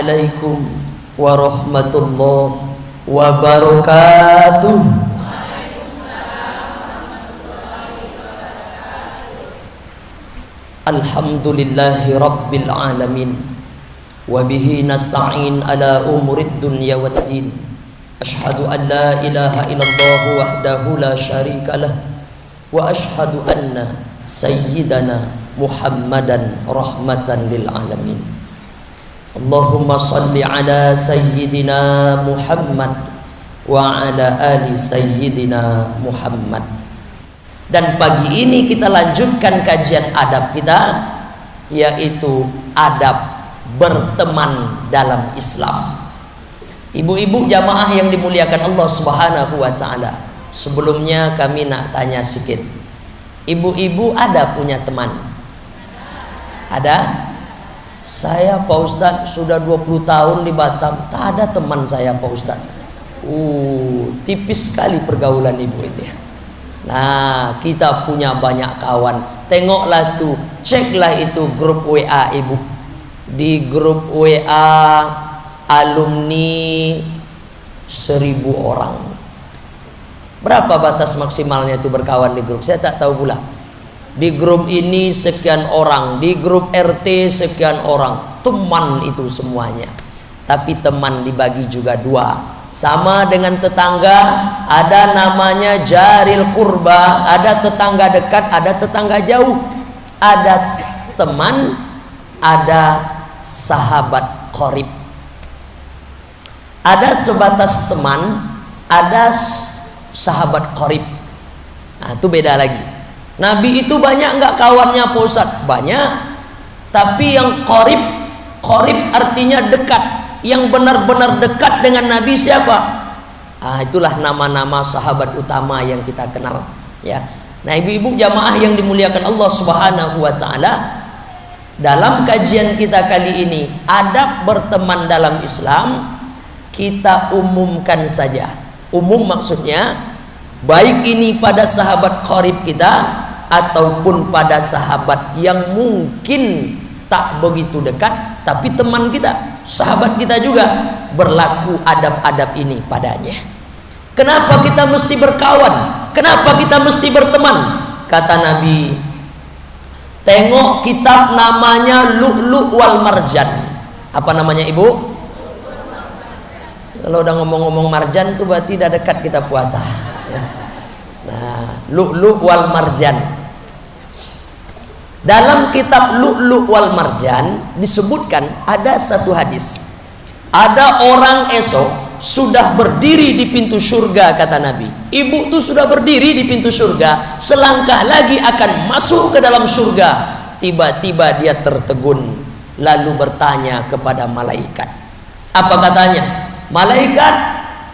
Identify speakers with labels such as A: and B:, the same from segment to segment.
A: Assalamualaikum warahmatullahi wabarakatuh. Alhamdulillahi rabbil alamin, wa bihi nasta'in ala umurid dunya waddin. Ashhadu an la ilaha illallah wahdahu la syarikalah, wa ashhadu anna sayyidana Muhammadan rahmatan lil alamin. Allahumma salli ala sayyidina Muhammad wa ala ali sayyidina Muhammad. Dan pagi ini kita lanjutkan kajian adab kita, yaitu adab berteman dalam Islam. Ibu-ibu jamaah yang dimuliakan Allah Subhanahu wa ta'ala, sebelumnya kami nak tanya sedikit. Ibu-ibu ada punya teman? Ada? Saya Pak Ustadz sudah 20 tahun di Batam, tak ada teman saya Pak Ustadz. Tipis sekali pergaulan ibu ini. Nah, kita punya banyak kawan. Tengoklah tuh, ceklah itu grup WA ibu. Di grup WA alumni 1000 orang. Berapa batas maksimalnya itu berkawan di grup? Saya tak tahu pula. Di grup ini sekian orang, di grup RT sekian orang. Teman itu semuanya. Tapi teman dibagi juga dua. Sama dengan tetangga, ada namanya jaril kurba, ada tetangga dekat, ada tetangga jauh. Ada teman, ada sahabat qarib. Ada sebatas teman, ada sahabat qarib. Nah, itu beda lagi. Nabi itu banyak enggak kawannya Pak Ustadz? Banyak. Tapi yang qarib artinya dekat. Yang benar-benar dekat dengan Nabi siapa? Itulah nama-nama sahabat utama yang kita kenal, ya. Nah, ibu-ibu jamaah yang dimuliakan Allah Subhanahu wa ta'ala, dalam kajian kita kali ini, adab berteman dalam Islam, kita umumkan saja. Umum maksudnya baik ini pada sahabat qarib kita ataupun pada sahabat yang mungkin tak begitu dekat tapi teman kita, sahabat kita juga, berlaku adab-adab ini padanya. Kenapa kita mesti berkawan? Kenapa kita mesti berteman? Kata Nabi, tengok kitab namanya Lu'lu' wal Marjan. Apa namanya ibu? Kalau udah ngomong-ngomong marjan tuh berarti udah dekat kita puasa. Nah, Lu'lu' wal Marjan. Dalam kitab Lu'lu' wal Marjan disebutkan ada satu hadis. Ada orang esok sudah berdiri di pintu surga, kata Nabi. Ibu tuh sudah berdiri di pintu surga, selangkah lagi akan masuk ke dalam surga. Tiba-tiba dia tertegun, lalu bertanya kepada malaikat. Apa katanya? Malaikat,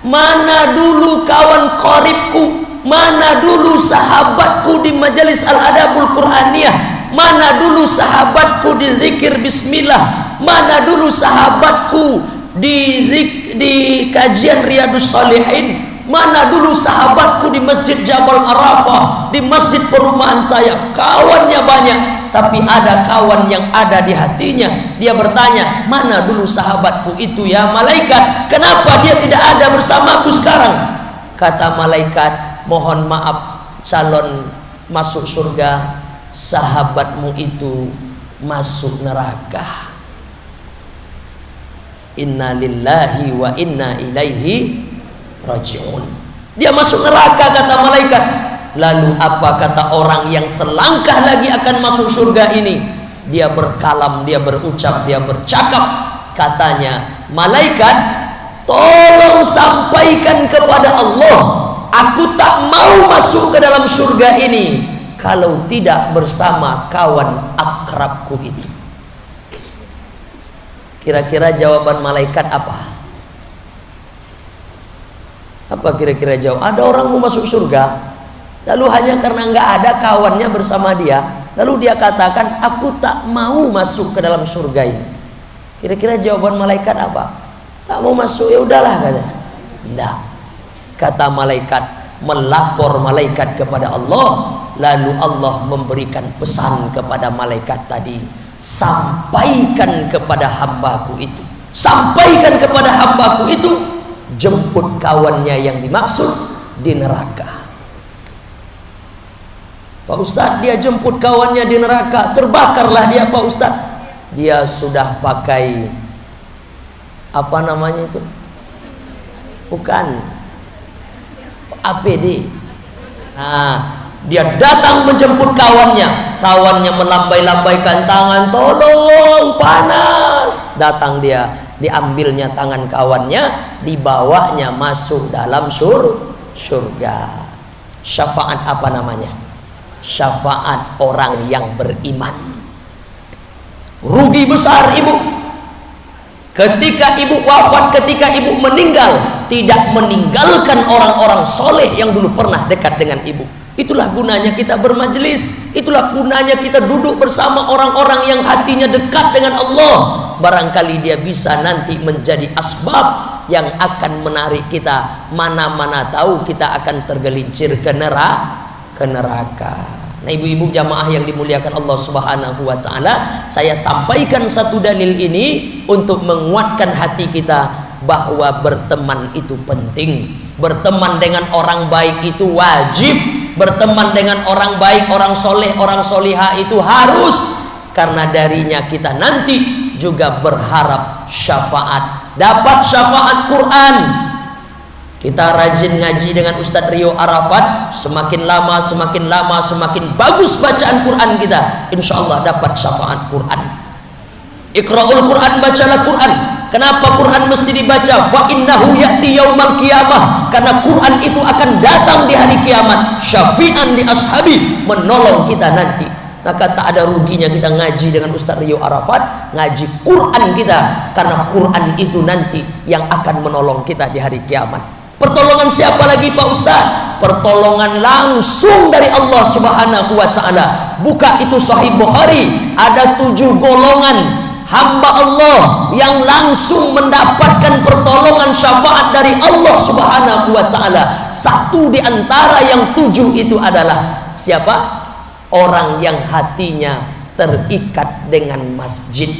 A: mana dulu kawan qaribku? Mana dulu sahabatku di majelis al-adabul Qur'aniyah? Mana dulu sahabatku di zikir bismillah? Mana dulu sahabatku di kajian Riyadus Shalihin? Mana dulu sahabatku di Masjid Jabal Arafah, di masjid perumahan saya? Kawannya banyak, tapi ada kawan yang ada di hatinya. Dia bertanya, mana dulu sahabatku itu ya malaikat? Kenapa dia tidak ada bersamaku sekarang? Kata malaikat, mohon maaf calon masuk surga, sahabatmu itu masuk neraka. Inna lillahi wa inna ilaihi raji'un. Dia masuk neraka, kata malaikat. Lalu apa kata orang yang selangkah lagi akan masuk surga ini? Dia berkalam, dia berucap, dia bercakap. Katanya, malaikat, tolong sampaikan kepada Allah, aku tak mau masuk ke dalam surga ini kalau tidak bersama kawan akrabku itu. Kira-kira jawaban malaikat apa? Apa kira-kira jawab? Ada orang mau masuk surga, lalu hanya karena nggak ada kawannya bersama dia, lalu dia katakan, aku tak mau masuk ke dalam surga ini. Kira-kira jawaban malaikat apa? Tak mau masuk, ya udahlah, kata. Tidak. Kata malaikat, melapor malaikat kepada Allah. Lalu Allah memberikan pesan kepada malaikat tadi, sampaikan kepada hambaku itu, sampaikan kepada hambaku itu, jemput kawannya yang dimaksud di neraka. Pak Ustadz, dia jemput kawannya di neraka, terbakarlah dia Pak Ustadz. Dia sudah pakai apa namanya itu? Bukan APD. Nah, dia datang menjemput kawannya. Kawannya melambai-lambaikan tangan, tolong, panas. Datang dia, diambilnya tangan kawannya, dibawanya masuk dalam surga. Syafaat apa namanya? Syafaat orang yang beriman. Rugi besar ibu. Ketika ibu wafat, ketika ibu meninggal, tidak meninggalkan orang-orang soleh yang dulu pernah dekat dengan ibu. Itulah gunanya kita bermajelis. Itulah gunanya kita duduk bersama orang-orang yang hatinya dekat dengan Allah. Barangkali dia bisa nanti menjadi asbab yang akan menarik kita. Mana-mana tahu kita akan tergelincir ke neraka. Nah, ibu-ibu jamaah yang dimuliakan Allah Subhanahu wa taala, saya sampaikan satu dalil ini untuk menguatkan hati kita bahwa berteman itu penting. Berteman dengan orang baik itu wajib. Berteman dengan orang baik, orang soleh, orang solihah itu harus. Karena darinya kita nanti juga berharap syafaat. Dapat syafaat Quran. Kita rajin ngaji dengan Ustadz Rio Arafat, semakin lama semakin bagus bacaan Quran kita, insya Allah dapat syafaat Quran. Iqra'ul Quran, bacalah Quran. Kenapa Quran mesti dibaca? Fa innahu ya'ti yaumal qiyamah. Karena Quran itu akan datang di hari kiamat, syafi'an li ashabi, menolong kita nanti. Maka tak ada ruginya kita ngaji dengan Ustadz Rio Arafat, ngaji Quran kita, karena Quran itu nanti yang akan menolong kita di hari kiamat. Pertolongan siapa lagi Pak Ustaz? Pertolongan langsung dari Allah Subhanahu wa ta'ala. Buka itu Sahih Bukhari, ada 7 golongan hamba Allah yang langsung mendapatkan pertolongan syafaat dari Allah Subhanahu wa ta'ala. Satu di antara yang 7 itu adalah siapa? Orang yang hatinya terikat dengan masjid.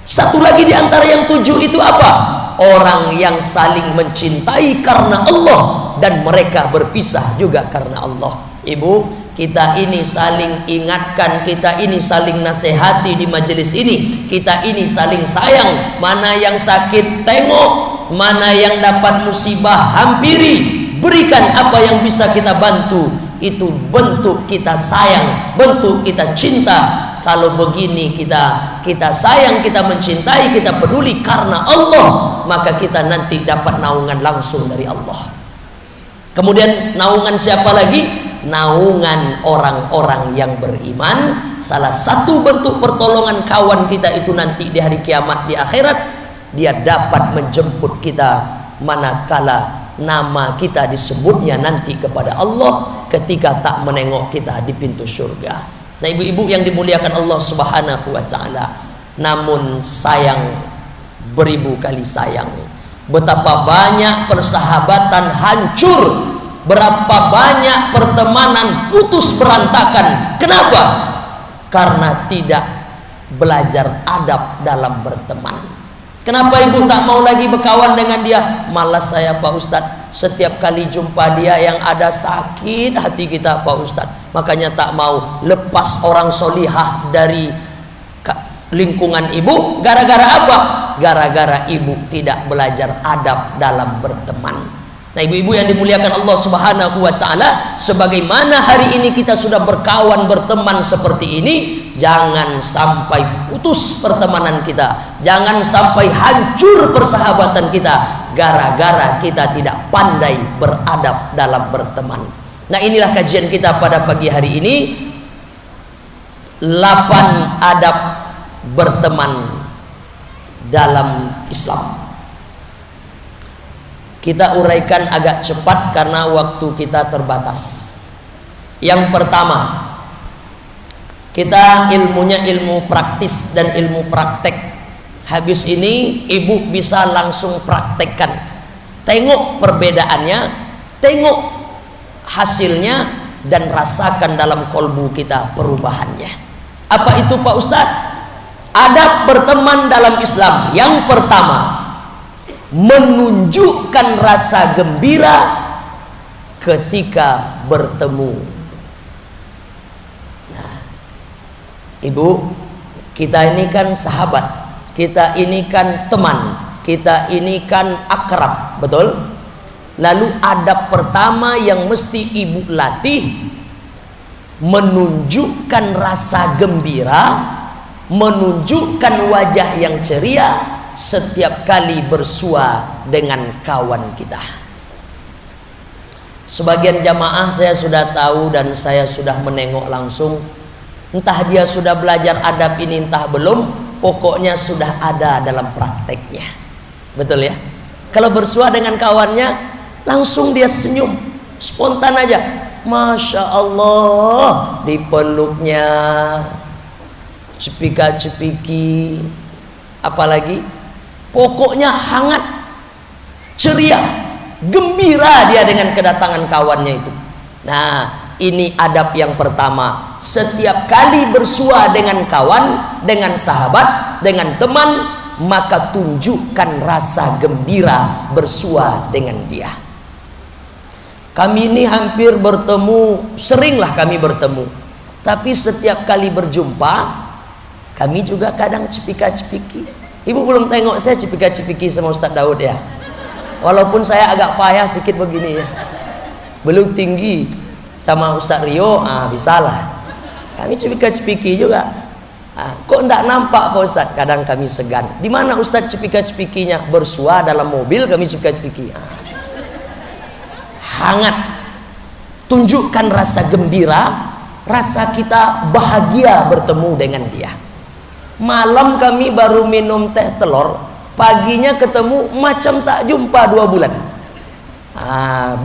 A: Satu lagi di antara yang 7 itu apa? Orang yang saling mencintai karena Allah dan mereka berpisah juga karena Allah. Ibu, kita ini saling ingatkan, kita ini saling nasihati di majelis ini, kita ini saling sayang. Mana yang sakit tengok, mana yang dapat musibah hampiri, berikan apa yang bisa kita bantu. Itu bentuk kita sayang, bentuk kita cinta. Kalau begini kita sayang, kita mencintai, kita peduli karena Allah, maka kita nanti dapat naungan langsung dari Allah. Kemudian naungan siapa lagi? Naungan orang-orang yang beriman. Salah satu bentuk pertolongan kawan kita itu nanti di hari kiamat, di akhirat, dia dapat menjemput kita manakala nama kita disebutnya nanti kepada Allah ketika tak menengok kita di pintu surga. Nah, ibu-ibu yang dimuliakan Allah Subhanahu wa ta'ala, namun sayang beribu kali sayang. Betapa banyak persahabatan hancur, berapa banyak pertemanan putus berantakan. Kenapa? Karena tidak belajar adab dalam berteman. Kenapa ibu tak mau lagi berkawan dengan dia? Malas saya Pak Ustadz, setiap kali jumpa dia yang ada sakit hati kita Pak Ustadz. Makanya tak mau lepas orang solihah dari lingkungan ibu. Gara-gara apa? Gara-gara ibu tidak belajar adab dalam berteman. Nah, ibu-ibu yang dimuliakan Allah Subhanahu wa ta'ala, sebagaimana hari ini kita sudah berkawan berteman seperti ini, jangan sampai putus pertemanan kita, jangan sampai hancur persahabatan kita gara-gara kita tidak pandai beradab dalam berteman. Nah, inilah kajian kita pada pagi hari ini, 8 adab berteman dalam Islam. Kita uraikan agak cepat karena waktu kita terbatas. Yang pertama, kita ilmunya ilmu praktis dan ilmu praktek. Habis ini ibu bisa langsung praktekkan. Tengok perbedaannya, tengok hasilnya, dan rasakan dalam kolbu kita perubahannya. Apa itu Pak Ustadz? adab berteman dalam Islam yang pertama, menunjukkan rasa gembira ketika bertemu. Nah, ibu, kita ini kan sahabat, kita ini kan teman, kita ini kan akrab, betul? Lalu adab pertama yang mesti ibu latih, menunjukkan rasa gembira, menunjukkan wajah yang ceria setiap kali bersua dengan kawan kita. Sebagian jamaah saya sudah tahu dan saya sudah menengok langsung, entah dia sudah belajar adab ini entah belum, pokoknya sudah ada dalam prakteknya. Betul ya? Kalau bersua dengan kawannya, langsung dia senyum, spontan aja, Masya Allah, dipeluknya, cepika-cepiki, apalagi, pokoknya hangat, ceria, gembira dia dengan kedatangan kawannya itu. Nah, ini adab yang pertama. Setiap kali bersua dengan kawan, dengan sahabat, dengan teman, maka tunjukkan rasa gembira bersua dengan dia. Kami ini hampir bertemu, seringlah kami bertemu, tapi setiap kali berjumpa kami juga kadang cepika-cepiki. Ibu belum tengok saya cepika-cepiki sama Ustaz Daud ya, walaupun saya agak payah sedikit begini ya, belum tinggi sama Ustaz Rio, bisalah kami cepika-cepiki juga. Kok enggak nampak Pak Ustaz? Kadang kami segan. Di mana Ustaz cepika-cepikinya? Bersua dalam mobil kami cepika-cepiki. Hangat, tunjukkan rasa gembira, rasa kita bahagia bertemu dengan dia. Malam kami baru minum teh telur, paginya ketemu macam tak jumpa 2 bulan.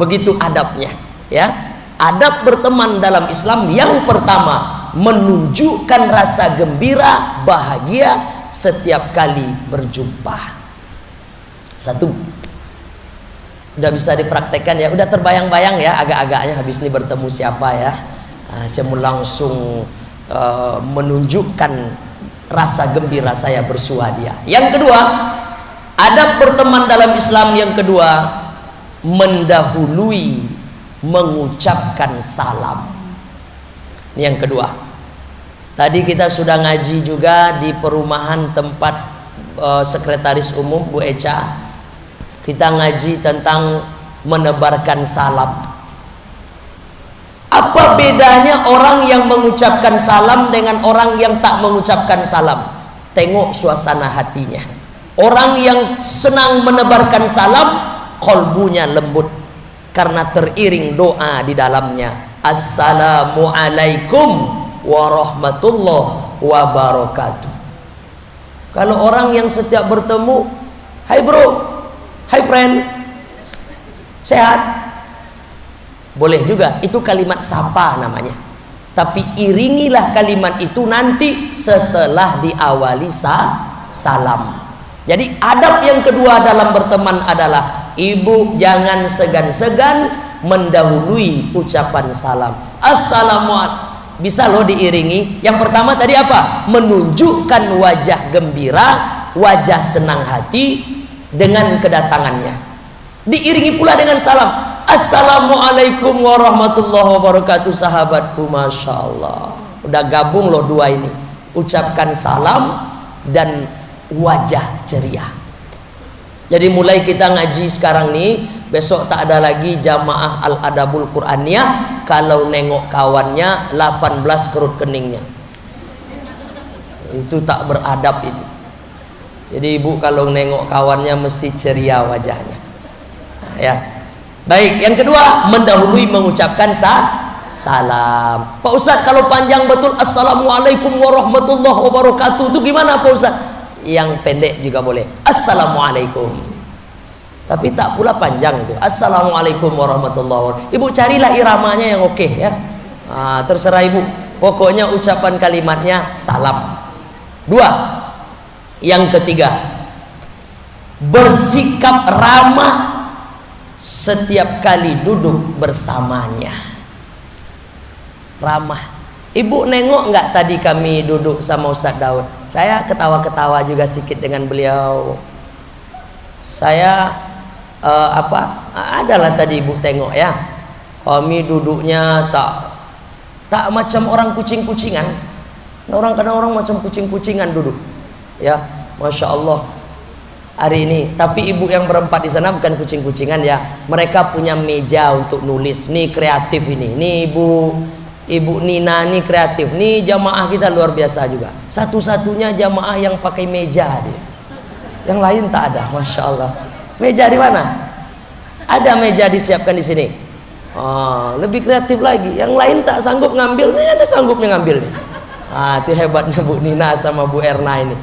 A: Begitu adabnya ya. Adab berteman dalam Islam yang pertama, menunjukkan rasa gembira, bahagia setiap kali berjumpa. Satu, udah bisa dipraktekkan ya, udah terbayang-bayang ya agak-agaknya habis ini bertemu siapa ya. Saya mau langsung menunjukkan rasa gembira saya bersua dia. Yang kedua, adab berteman dalam Islam yang kedua, mendahului mengucapkan salam. Ini yang kedua. Tadi kita sudah ngaji juga di perumahan tempat sekretaris umum Bu Eca. Kita ngaji tentang menebarkan salam. Apa bedanya orang yang mengucapkan salam dengan orang yang tak mengucapkan salam? Tengok suasana hatinya. Orang yang senang menebarkan salam, kolbunya lembut karena teriring doa di dalamnya. Assalamualaikum warahmatullahi wabarakatuh. Kalau orang yang setiap bertemu, hai bro, hai friend, sehat, boleh juga, itu kalimat sapa namanya. Tapi iringilah kalimat itu nanti setelah diawali salam. Jadi adab yang kedua dalam berteman adalah, ibu jangan segan-segan mendahului ucapan salam. Assalamualaikum, bisa loh diiringi. Yang pertama tadi apa? Menunjukkan wajah gembira, wajah senang hati dengan kedatangannya. Diiringi pula dengan salam. Assalamualaikum warahmatullahi wabarakatuh. Sahabatku, Masya Allah, udah gabung loh dua ini, ucapkan salam dan wajah ceria. Jadi mulai kita ngaji sekarang nih, besok tak ada lagi jamaah Al-Adabul Quraniyah kalau nengok kawannya 18 kerut keningnya. Itu tak beradab itu. Jadi ibu kalau nengok kawannya mesti ceria wajahnya. Ya. Baik, yang kedua, mendahului mengucapkan salam. Pak Ustadz, kalau panjang betul Assalamualaikum warahmatullahi wabarakatuh, itu gimana Pak Ustadz? Yang pendek juga boleh, Assalamualaikum, tapi tak pula panjang itu, Assalamualaikum warahmatullahi wabarakatuh. Ibu carilah iramanya yang oke ya. Terserah ibu, pokoknya ucapan kalimatnya salam. Dua, yang ketiga, bersikap ramah setiap kali duduk bersamanya. Ramah. Ibu nengok nggak tadi kami duduk sama Ustaz Daud? Saya ketawa-ketawa juga sedikit dengan beliau. Saya adalah tadi ibu tengok ya, kami duduknya tak macam orang kucing-kucingan. Kadang orang macam kucing-kucingan duduk ya, Masya Allah hari ini. Tapi ibu yang berempat di sana bukan kucing-kucingan ya, mereka punya meja untuk nulis. Nih kreatif ini, nih ibu Nina nih kreatif. Nih jamaah kita luar biasa juga, satu-satunya jamaah yang pakai meja dia, yang lain tak ada. Masya Allah. Meja di mana? Ada meja disiapkan di sini. Lebih kreatif lagi, yang lain tak sanggup ngambil, ini ada sanggupnya ngambil nih. Itu hebatnya Bu Nina sama Bu Erna ini.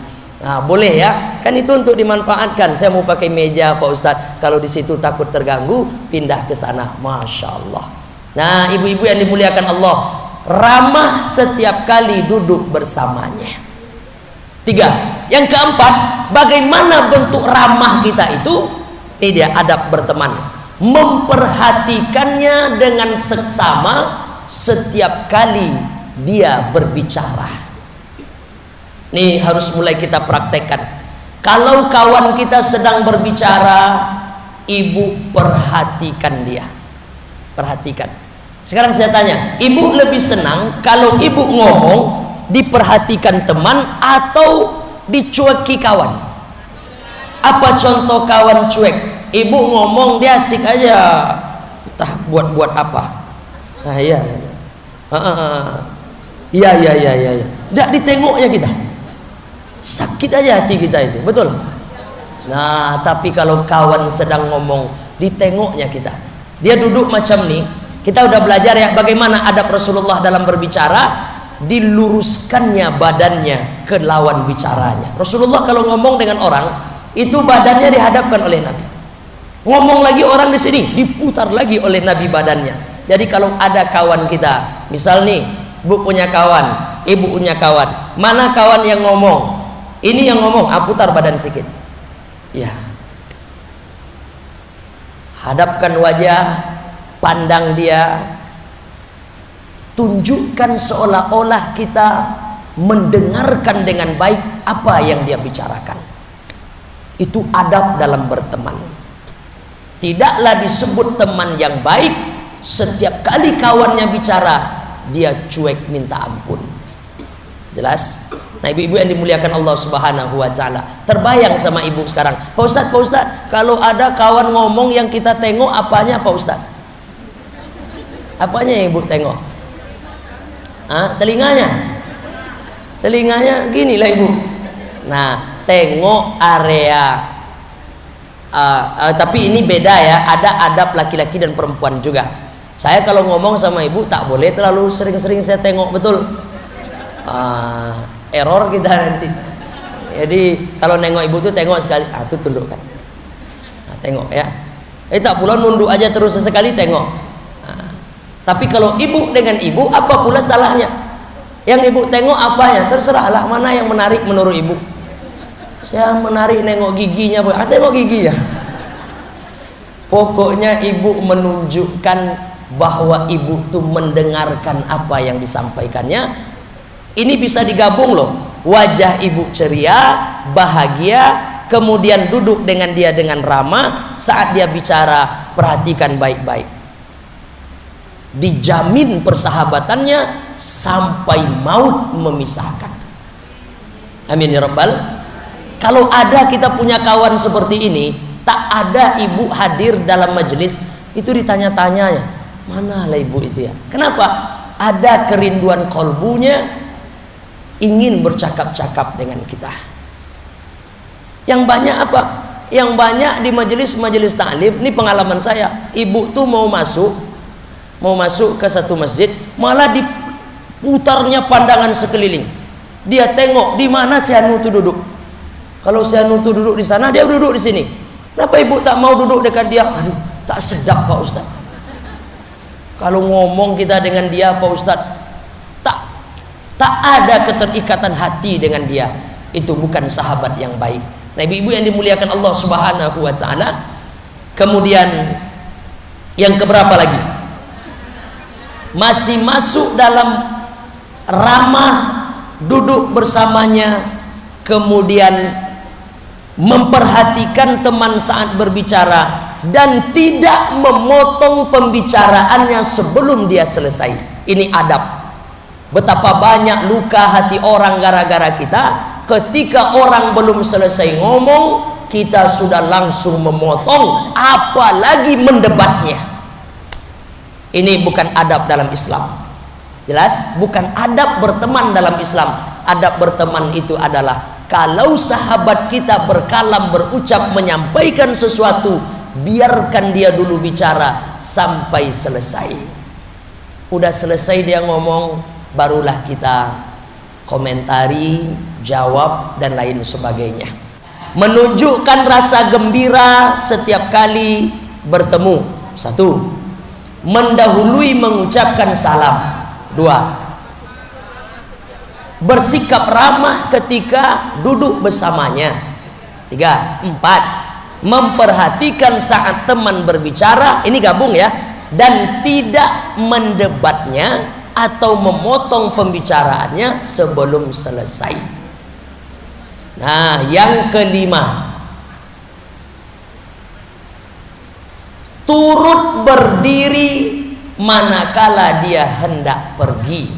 A: Boleh ya, kan itu untuk dimanfaatkan. Saya mau pakai meja Pak Ustadz, kalau di situ takut terganggu, pindah ke sana. Masya Allah. Nah, ibu-ibu yang dimuliakan Allah, ramah setiap kali duduk bersamanya. 3. Yang keempat, bagaimana bentuk ramah kita itu? Ini dia adab berteman, memperhatikannya dengan seksama setiap kali dia berbicara. Nih harus mulai kita praktekkan. Kalau kawan kita sedang berbicara, ibu perhatikan dia, perhatikan. Sekarang saya tanya, ibu lebih senang kalau ibu ngomong diperhatikan teman atau dicueki kawan? Apa contoh kawan cuek? Ibu ngomong dia asik aja, entah buat apa. Iya. Iya. Nggak ditengoknya kita, sakit aja hati kita itu, betul. Nah, tapi kalau kawan sedang ngomong, ditengoknya kita. Dia duduk macam nih, kita udah belajar ya bagaimana adab Rasulullah dalam berbicara, diluruskannya badannya ke lawan bicaranya. Rasulullah kalau ngomong dengan orang, itu badannya dihadapkan oleh Nabi. Ngomong lagi orang di sini, diputar lagi oleh Nabi badannya. Jadi kalau ada kawan kita, misal nih, Bu punya kawan, ibu punya kawan, mana kawan yang ngomong? Ini yang ngomong, putar badan sedikit. Ya. Hadapkan wajah, pandang dia, tunjukkan seolah-olah kita mendengarkan dengan baik apa yang dia bicarakan. Itu adab dalam berteman. Tidaklah disebut teman yang baik setiap kali kawannya bicara dia cuek minta ampun. Jelas? Nah, ibu-ibu yang dimuliakan Allah Subhanahu wa taala, terbayang sama ibu sekarang, Pak Ustadz, kalau ada kawan ngomong yang kita tengok, apanya Pak Ustadz? Apanya yang ibu tengok? Telinganya gini lah ibu. Nah, tengok area. Tapi ini beda ya, ada adab laki-laki dan perempuan juga. Saya kalau ngomong sama ibu tak boleh terlalu sering-sering saya tengok, betul. Error kita nanti. Jadi kalau nengok ibu tuh tengok sekali, tuh tundukkan. Tengok ya. Tak pula nunduk aja terus sesekali tengok. Tapi kalau ibu dengan ibu, apa pula salahnya? Yang ibu tengok apanya? Terserahlah, mana yang menarik menurut ibu. Saya menarik nengok giginya, tengok giginya. Pokoknya ibu menunjukkan bahwa ibu tuh mendengarkan apa yang disampaikannya. Ini bisa digabung loh, wajah ibu ceria, bahagia, kemudian duduk dengan dia dengan ramah, saat dia bicara perhatikan baik-baik. Dijamin persahabatannya sampai maut memisahkan. Amin ya rabbal. Kalau ada kita punya kawan seperti ini, tak ada ibu hadir dalam majelis itu ditanya-tanyanya, manalah ibu itu ya? Kenapa? Ada kerinduan kolbunya, ingin bercakap-cakap dengan kita. Yang banyak apa? Yang banyak di majelis taklim, ini pengalaman saya, ibu tuh mau masuk ke satu masjid, malah diputarnya pandangan sekeliling. Dia tengok di mana si Anu itu duduk. Kalau si Anu itu duduk di sana, dia duduk di sini. Kenapa ibu tak mau duduk dekat dia? Aduh, tak sedap Pak Ustaz. Kalau ngomong kita dengan dia Pak Ustaz, tak ada keterikatan hati dengan dia. Itu bukan sahabat yang baik. Nah, ibu-ibu yang dimuliakan Allah Subhanahu wa taala. Kemudian yang keberapa lagi? Masih masuk dalam ramah duduk bersamanya, kemudian memperhatikan teman saat berbicara, dan tidak memotong pembicaraannya sebelum dia selesai. Ini adab. Betapa banyak luka hati orang gara-gara kita, ketika orang belum selesai ngomong kita sudah langsung memotong, apalagi mendebatnya. Ini bukan adab dalam Islam. Jelas? Bukan adab berteman dalam Islam. Adab berteman itu adalah kalau sahabat kita berkalam, berucap, menyampaikan sesuatu, biarkan dia dulu bicara sampai selesai. Udah selesai dia ngomong, barulah kita komentari, jawab, dan lain sebagainya. Menunjukkan rasa gembira setiap kali bertemu. 1. Mendahului mengucapkan salam. 2. Bersikap ramah ketika duduk bersamanya. 3. 4. Memperhatikan saat teman berbicara. Ini gabung ya. Dan tidak mendebatnya atau memotong pembicaraannya sebelum selesai. Nah, yang kelima, turut berdiri manakala dia hendak pergi.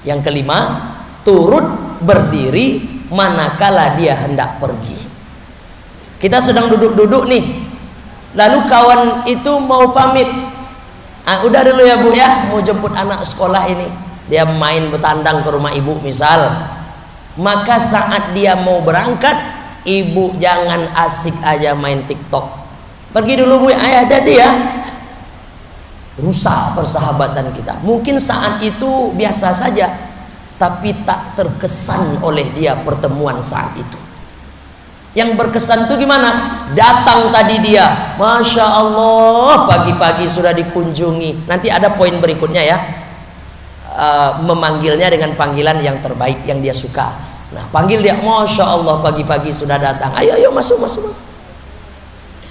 A: Yang kelima, turut berdiri manakala dia hendak pergi. Kita sedang duduk-duduk nih, lalu kawan itu mau pamit. Udah dulu ya Bu ya, mau jemput anak sekolah ini. Dia main bertandang ke rumah ibu misal. Maka saat dia mau berangkat, ibu jangan asik aja main TikTok. Pergi dulu Bu ya, hati-hati ya. Rusak persahabatan kita. Mungkin saat itu biasa saja, tapi tak terkesan oleh dia pertemuan saat itu. Yang berkesan itu gimana? Datang tadi dia, Masya Allah, pagi-pagi sudah dikunjungi. Nanti ada poin berikutnya ya, memanggilnya dengan panggilan yang terbaik yang dia suka. Nah, panggil dia, Masya Allah, pagi-pagi sudah datang. Ayo, ayo, masuk, masuk, masuk.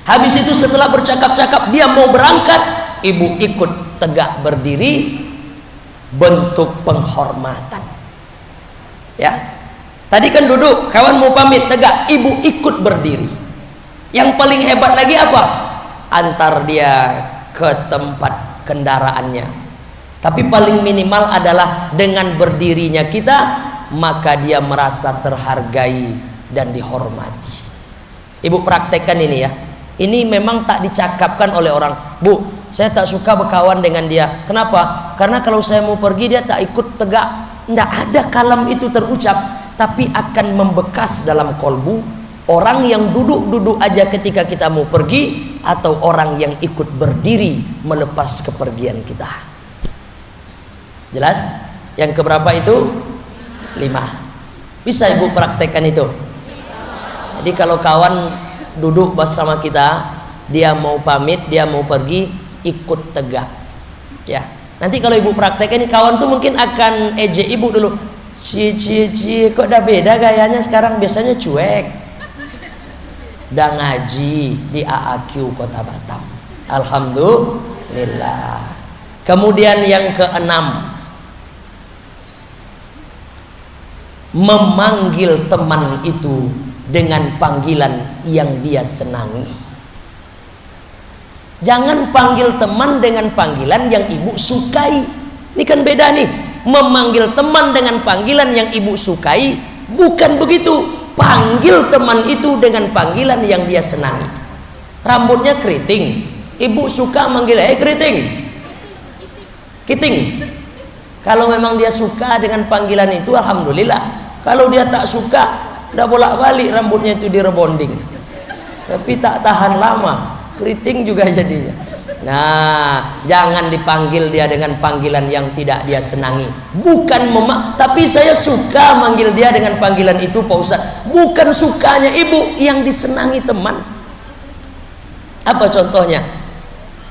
A: Habis itu setelah bercakap-cakap, dia mau berangkat. Ibu ikut tegak berdiri, bentuk penghormatan. Ya, tadi kan duduk, kawan mau pamit, tegak, ibu ikut berdiri. Yang paling hebat lagi apa? Antar dia ke tempat kendaraannya. Tapi paling minimal adalah dengan berdirinya kita, maka dia merasa terhargai dan dihormati. Ibu praktekkan ini ya. Ini memang tak dicakapkan oleh orang. Bu, saya tak suka berkawan dengan dia. Kenapa? Karena kalau saya mau pergi dia tak ikut tegak. Tidak ada kalam itu terucap, tapi akan membekas dalam kolbu orang yang duduk-duduk aja ketika kita mau pergi, atau orang yang ikut berdiri melepas kepergian kita. Jelas? Yang keberapa itu? 5. Bisa ibu praktekkan itu? Jadi kalau kawan duduk bersama kita, dia mau pamit, dia mau pergi, ikut tegak ya. Nanti kalau ibu praktek ini, kawan tuh mungkin akan ejek ibu dulu, kok udah beda gayanya sekarang, biasanya cuek. Udah ngaji di AAQ Kota Batam, alhamdulillah. Kemudian yang keenam, memanggil teman itu dengan panggilan yang dia senangi. Jangan panggil teman dengan panggilan yang ibu sukai. Ini kan beda nih. Memanggil teman dengan panggilan yang ibu sukai, bukan begitu. Panggil teman itu dengan panggilan yang dia senangi. Rambutnya keriting, ibu suka manggil, keriting, kiting. Kalau memang dia suka dengan panggilan itu, alhamdulillah. Kalau dia tak suka, udah bolak-balik rambutnya itu direbonding, tapi tak tahan lama, keriting juga jadinya. Nah, jangan dipanggil dia dengan panggilan yang tidak dia senangi. Bukan tapi saya suka manggil dia dengan panggilan itu Pak Ustadz. Bukan sukanya ibu, yang disenangi teman. Apa contohnya?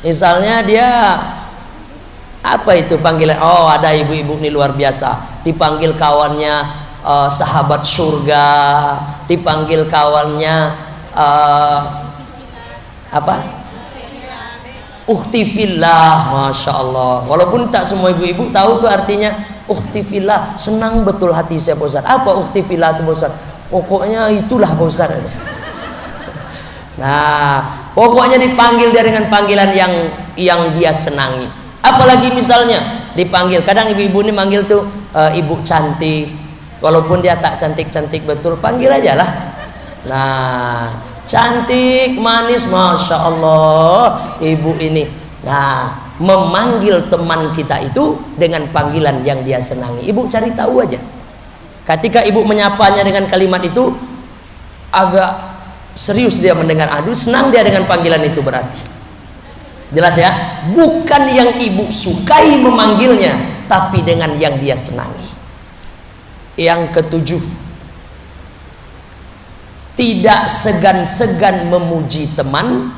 A: Misalnya dia, apa itu panggilan? Oh, ada ibu-ibu ini luar biasa, dipanggil kawannya sahabat surga, dipanggil kawannya apa? Ukhti fillah, Masya Allah. Walaupun tak semua ibu-ibu tahu tuh artinya, ukhti fillah, senang betul hati saya Pak Ustaz. Apa ukhti fillah itu Pak Ustaz? Pokoknya itulah Pak Ustaz. Nah, pokoknya dipanggil dia dengan panggilan yang dia senangi. Apalagi misalnya dipanggil, kadang ibu-ibu ini manggil tuh ibu cantik, walaupun dia tak cantik-cantik betul, panggil aja lah. Nah, cantik, manis, masya Allah ibu ini. Nah, memanggil teman kita itu dengan panggilan yang dia senangi. Ibu cari tahu aja. Ketika ibu menyapanya dengan kalimat itu, agak serius dia mendengar, aduh senang dia dengan panggilan itu berarti. Jelas ya? Bukan yang ibu sukai memanggilnya, tapi dengan yang dia senangi. Yang ketujuh, tidak segan-segan memuji teman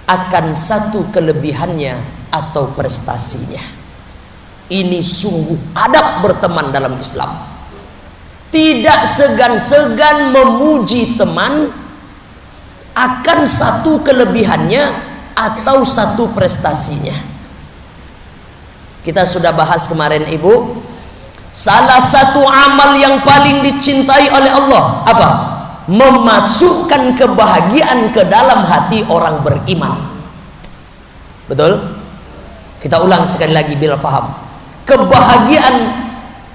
A: akan satu kelebihannya atau prestasinya. Ini sungguh adab berteman dalam Islam. Tidak segan-segan memuji teman akan satu kelebihannya atau satu prestasinya. Kita sudah bahas kemarin ibu, salah satu amal yang paling dicintai oleh Allah apa? Memasukkan kebahagiaan ke dalam hati orang beriman. Betul? Kita ulang sekali lagi bila faham. Kebahagiaan,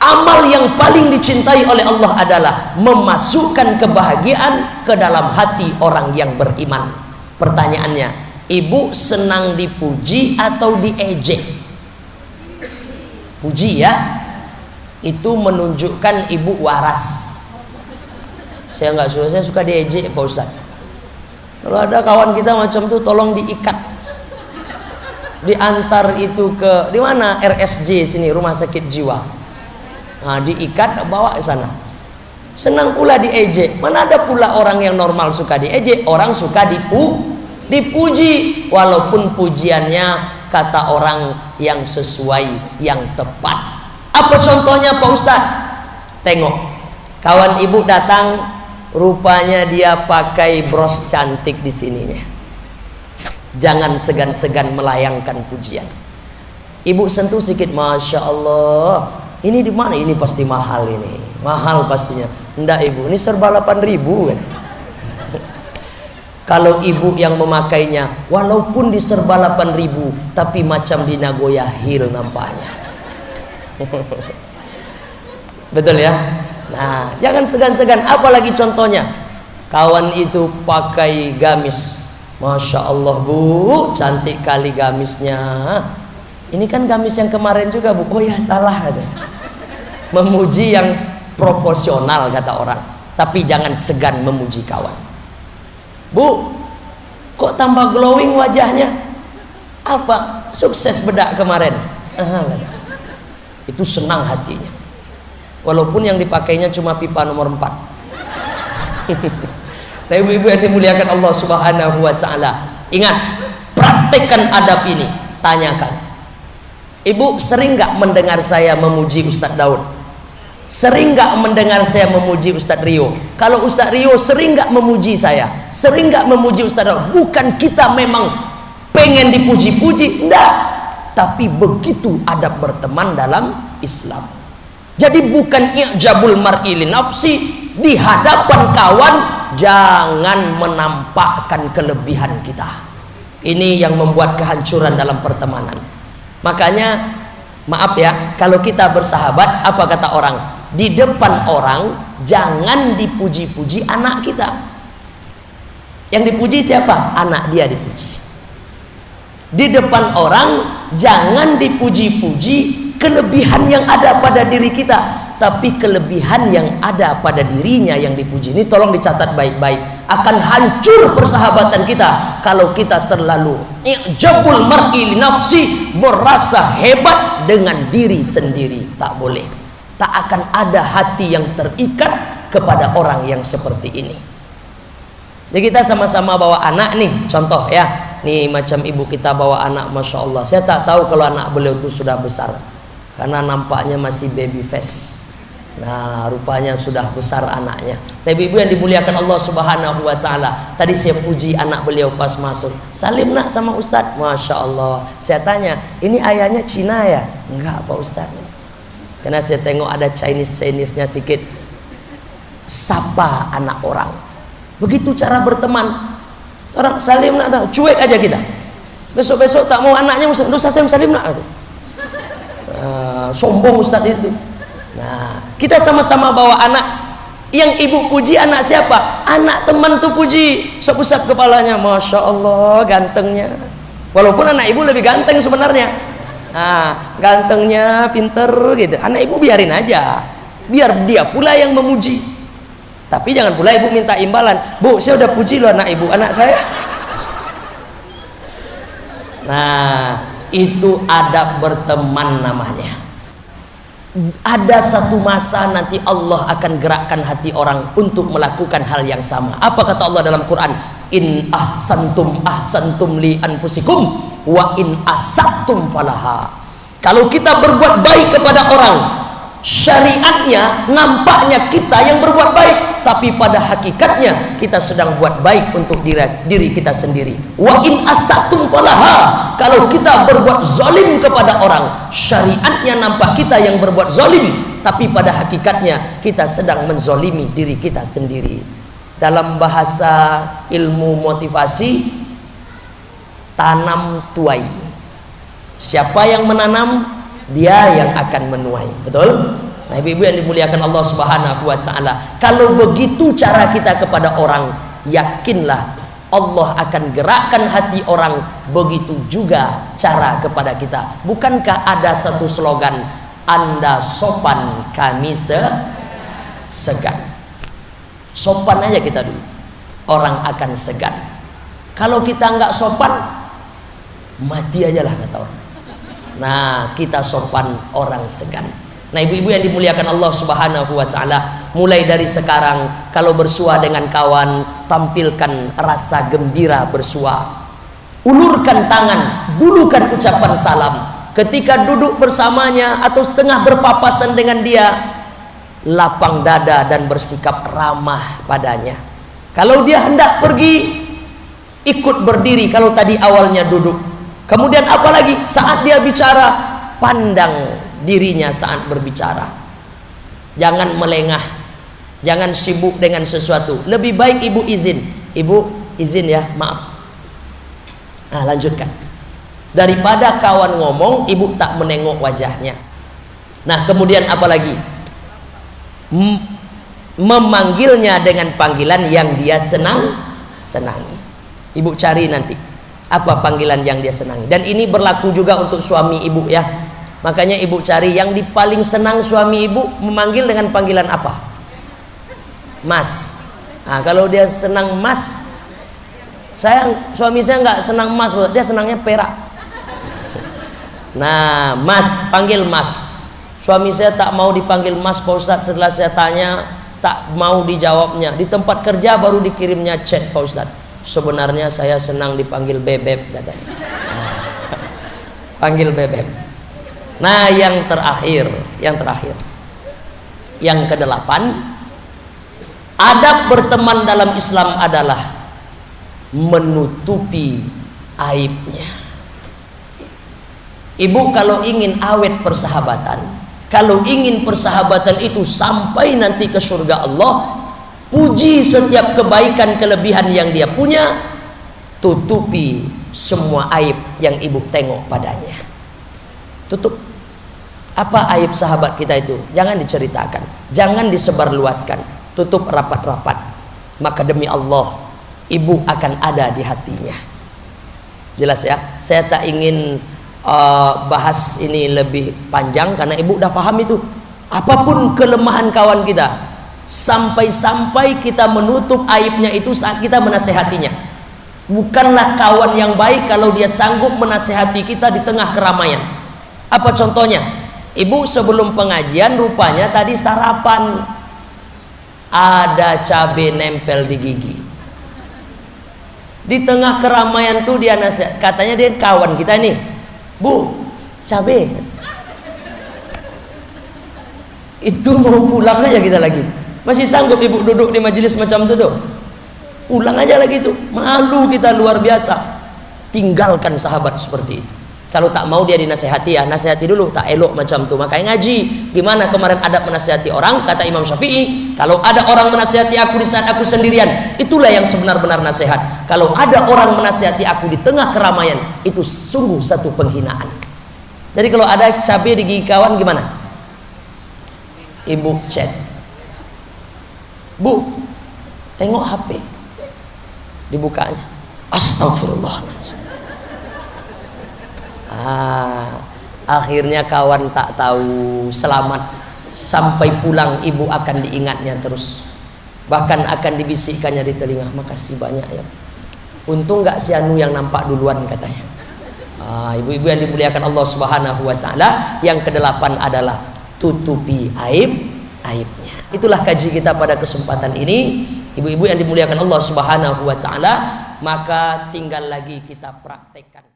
A: amal yang paling dicintai oleh Allah adalah memasukkan kebahagiaan ke dalam hati orang yang beriman. Pertanyaannya, ibu senang dipuji atau diejek? Puji ya, itu menunjukkan ibu waras. Saya nggak suka, saya suka diejek Pak Ustaz. Kalau ada kawan kita macam tuh, tolong diikat, diantar itu ke di mana, RSJ sini, rumah sakit jiwa. Nah, diikat bawa ke sana. Senang pula diejek. Mana ada pula orang yang normal suka diejek, orang suka dipuji, walaupun pujiannya kata orang yang sesuai, yang tepat. Apa contohnya Pak Ustaz? Tengok, kawan ibu datang, rupanya dia pakai bros cantik di sininya. Jangan segan-segan melayangkan pujian. Ibu sentuh sedikit, masya Allah. Ini di mana? Ini pasti mahal ini, mahal pastinya. Enggak ibu, ini serba 8.000 kan. Kalau ibu yang memakainya, walaupun di serba 8.000, tapi macam di Nagoya Hill nampaknya. Betul ya? Nah, jangan segan-segan. Apalagi contohnya, kawan itu pakai gamis, masya Allah bu, cantik kali gamisnya. Ini kan gamis yang kemarin juga bu. Oh ya salah. Memuji yang proporsional kata orang, tapi jangan segan memuji kawan. Bu, kok tambah glowing wajahnya? Apa? Sukses bedak kemarin. Itu senang hatinya. Walaupun yang dipakainya cuma pipa nomor 4. Nah, ibu-ibu yang dimuliakan Allah Subhanahu wa taala, ingat, praktekkan adab ini. Tanyakan, ibu sering nggak mendengar saya memuji Ustadz Daud? Sering nggak mendengar saya memuji Ustadz Rio? Kalau Ustadz Rio sering nggak memuji saya? Sering nggak memuji Ustadz Daud? Bukan kita memang pengen dipuji-puji, enggak, tapi begitu adab berteman dalam Islam. Jadi bukan i'jabul mar'i li nafsi, di hadapan kawan jangan menampakkan kelebihan kita. Ini yang membuat kehancuran dalam pertemanan. Makanya maaf ya, kalau kita bersahabat, apa kata orang? Di depan orang jangan dipuji-puji anak kita. Yang dipuji siapa? Anak dia dipuji. Di depan orang jangan dipuji-puji kelebihan yang ada pada diri kita, tapi kelebihan yang ada pada dirinya yang dipuji. Ini tolong dicatat baik-baik. Akan hancur persahabatan kita kalau kita terlalu i'jabul mar'i li nafsi, merasa hebat dengan diri sendiri. Tak boleh. Tak akan ada hati yang terikat kepada orang yang seperti ini. Jadi kita sama-sama bawa anak nih, contoh ya. Nih macam ibu kita bawa anak, masya Allah. Saya tak tahu kalau anak beliau itu sudah besar, karena nampaknya masih baby face. Nah, rupanya sudah besar anaknya. Tapi ibu yang dimuliakan Allah Subhanahu wa taala, tadi saya puji anak beliau pas masuk. Salim nak sama Ustadz, masya Allah. Saya tanya, ini ayahnya Cina ya? Enggak Pak Ustadz. Karena saya tengok ada Chinese-nya sedikit. Sapa anak orang. Begitu cara berteman. Orang salim nak tahu, cuek aja kita. Besok-besok tak mau anaknya Ustaz, dosa saya salim nak. Sombong Ustaz itu. Nah, kita sama-sama bawa anak. Yang ibu puji anak siapa? Anak teman tuh puji. Usap-usap kepalanya, Masya Allah gantengnya. Walaupun anak ibu lebih ganteng sebenarnya. Nah, gantengnya, pinter gitu. Anak ibu biarin aja. Biar dia pula yang memuji. Tapi jangan pula ibu minta imbalan. Bu, saya udah puji loh anak ibu, anak saya. Nah, itu adab berteman namanya. Ada satu masa nanti Allah akan gerakkan hati orang untuk melakukan hal yang sama. Apa kata Allah dalam Quran? In ahsantum ahsantum li anfusikum wa in asatum falaha. Kalau kita berbuat baik kepada orang, syariatnya nampaknya kita yang berbuat baik, tapi pada hakikatnya kita sedang buat baik untuk diri kita sendiri. Wa in asatum falaha. Kalau kita berbuat zalim kepada orang, syariatnya nampak kita yang berbuat zalim, tapi pada hakikatnya kita sedang menzalimi diri kita sendiri. Dalam bahasa ilmu motivasi, tanam tuai. Siapa yang menanam, dia yang akan menuai. Betul? Nah, ibu-ibu yang dimuliakan Allah Subhanahu wa taala, kalau begitu cara kita kepada orang, yakinlah Allah akan gerakkan hati orang. Begitu juga cara kepada kita. Bukankah ada satu slogan, Anda sopan, kami segan. Sopan aja kita dulu, orang akan segan. Kalau kita nggak sopan, mati aja lah kata orang. Nah, kita sopan, orang segan. Nah, ibu-ibu yang dimuliakan Allah Subhanahu wa taala, mulai dari sekarang kalau bersua dengan kawan, tampilkan rasa gembira bersua. Ulurkan tangan, dulukan ucapan salam. Ketika duduk bersamanya atau tengah berpapasan dengan dia, lapang dada dan bersikap ramah padanya. Kalau dia hendak pergi, ikut berdiri kalau tadi awalnya duduk. Kemudian apalagi saat dia bicara, pandang dirinya saat berbicara. Jangan melengah, jangan sibuk dengan sesuatu. Lebih baik ibu izin. Ibu izin ya, maaf. Nah, lanjutkan. Daripada kawan ngomong, ibu tak menengok wajahnya. Nah, kemudian apalagi? Memanggilnya dengan panggilan yang dia senangi. Ibu cari nanti apa panggilan yang dia senangi. Dan ini berlaku juga untuk suami ibu ya. Makanya ibu cari yang paling senang suami ibu memanggil dengan panggilan apa? Mas. Nah, kalau dia senang mas, suami saya nggak senang mas, dia senangnya perak. Nah, mas, panggil mas. Suami saya tak mau dipanggil mas Pak Ustadz. Setelah saya tanya, tak mau dijawabnya. Di tempat kerja baru dikirimnya chat Pak Ustadz. Sebenarnya saya senang dipanggil bebek katanya. Panggil bebek. Nah, yang terakhir, yang ke-8, adab berteman dalam Islam adalah menutupi aibnya. Ibu kalau ingin awet persahabatan, kalau ingin persahabatan itu sampai nanti ke surga Allah, puji setiap kebaikan kelebihan yang dia punya, tutupi semua aib yang ibu tengok padanya. Tutup. Apa aib sahabat kita itu? Jangan diceritakan, jangan disebarluaskan. Tutup rapat-rapat. Maka demi Allah, ibu akan ada di hatinya. Jelas ya? Saya tak ingin bahas ini lebih panjang karena ibu udah paham itu. Apapun kelemahan kawan kita, sampai-sampai kita menutup aibnya itu saat kita menasehatinya. Bukanlah kawan yang baik kalau dia sanggup menasehati kita di tengah keramaian. Apa contohnya? Ibu sebelum pengajian rupanya tadi sarapan, ada cabai nempel di gigi. Di tengah keramaian tuh dia nasihat, katanya dia kawan kita nih, Bu, cabai. Itu mau pulang aja kita lagi. Masih sanggup ibu duduk di majelis macam itu tuh? Pulang aja lagi tuh. Malu kita luar biasa. Tinggalkan sahabat seperti itu. Kalau tak mau dia dinasehati, ya nasihati dulu, tak elok macam tu. Makanya ngaji. Gimana kemarin adab menasihati orang? Kata Imam Syafi'i, kalau ada orang menasihati aku di saat aku sendirian, itulah yang sebenar-benar nasihat. Kalau ada orang menasihati aku di tengah keramaian, itu sungguh satu penghinaan. Jadi kalau ada cabai di gigi kawan gimana? Ibu chat, Bu, tengok HP, dibukanya, astagfirullahaladzim. Akhirnya kawan tak tahu selamat, sampai pulang ibu akan diingatnya terus, bahkan akan dibisikkannya di telinga, makasih banyak ya, untung gak si Anu yang nampak duluan katanya. Ibu-ibu yang dimuliakan Allah Subhanahu wa taala, yang kedelapan adalah tutupi aibnya. Itulah kaji kita pada kesempatan ini, ibu-ibu yang dimuliakan Allah Subhanahu wa taala. Maka tinggal lagi kita praktekkan.